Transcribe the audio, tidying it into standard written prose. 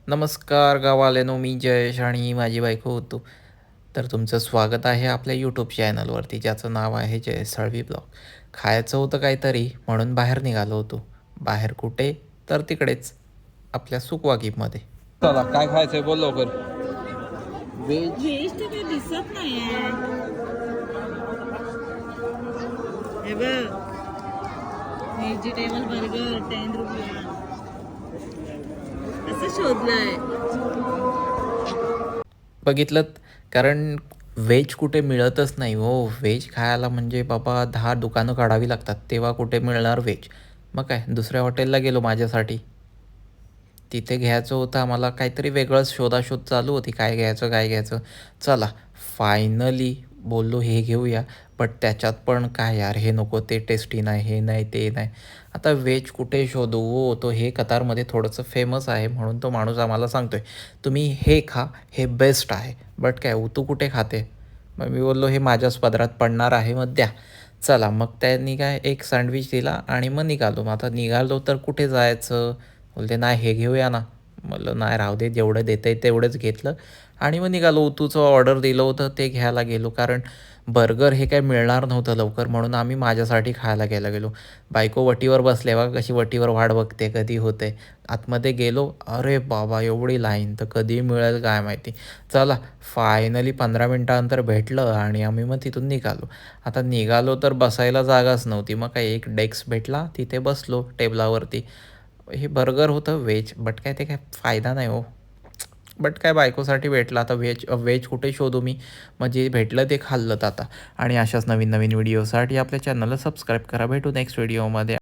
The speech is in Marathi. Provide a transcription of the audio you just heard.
नमस्कार गावालेनो, मी जयेश आणि माझी बायको होतो. तर तुमचं स्वागत आहे आपल्या यूट्यूब चॅनलवरती, ज्याचं नाव आहे जयेश साळवी ब्लॉग. खायचं होतं काहीतरी म्हणून बाहेर निघालो होतो. बाहेर कुठे? तर तिकडेच आपल्या सुकवाकीमध्ये. चला, काय खायचंय बोल लवकर. व्हेज. व्हेज तर काही दिसत नाहीये. हे बघ, व्हेजिटेबल बर्गर 10 रुपये. असं शोधलंय. बघितलं, कारण व्हेज कुठे मिळतच नाही हो. व्हेज खायला म्हणजे बाबा 10 दुकानं काढावी लागतात, तेव्हा कुठे मिळणार व्हेज. मग काय, दुसऱ्या हॉटेलला गेलो माझ्यासाठी. तिथे घ्यायचं होतं आम्हाला काहीतरी वेगळंच, शोधाशोध चालू होती, काय घ्यायचं काय घ्यायचं. चला, फायनली बोललो हे घेऊया. बट त्याच्यात पण काय यार, हे नको, ते टेस्टी नाही, हे नाही, ते नाही. आता व्हेज कुठे शोधू हो. तो हे कतारमध्ये थोडंसं फेमस आहे म्हणून तो माणूस आम्हाला सांगतोय तुम्ही हे खा, हे बेस्ट आहे. बट काय, तू कुठे खाते? मग मी बोललो हे माझ्याच पदरात पडणार आहे, मग द्या. चला, मग त्यांनी काय एक सँडविच दिला आणि मग निघालो. मग आता निघालो तर कुठे जायचं? बोलते नाही हे घेऊया ना. म्हटलं नाही, राहू दे, जेवढं देतं आहे तेवढंच घेतलं आणि मग निघालो. उतूचं ऑर्डर दिलं होतं ते घ्यायला गेलो, कारण बर्गर हे काय मिळणार नव्हतं लवकर, म्हणून आम्ही माझ्यासाठी खायला घ्यायला गेलो. बायको वटीवर बसले, बघा कशी वटीवर वाट बघते कधी होते. आतमध्ये गेलो, अरे बाबा एवढी लाईन, तर कधी मिळेल काय माहिती. चला, फायनली 15 मिनटानंतर भेटलं आणि आम्ही मग तिथून निघालो. आता निघालो तर बसायला जागाच नव्हती. मग काय एक डेस्क भेटला, तिथे बसलो टेबलावरती. हे बर्गर होतं व्हेज, बट काय ते काय फायदा नाही हो. बट काय, बायकोसाठी भेटलं, आता व्हेज व्हेज कुठे शोधू मी. मग जे भेटलं ते खाल्लं आता. आणि अशाच नवीन नवीन व्हिडिओसाठी आपल्या चॅनलला सबस्क्राईब करा. भेटू नेक्स्ट व्हिडिओमध्ये.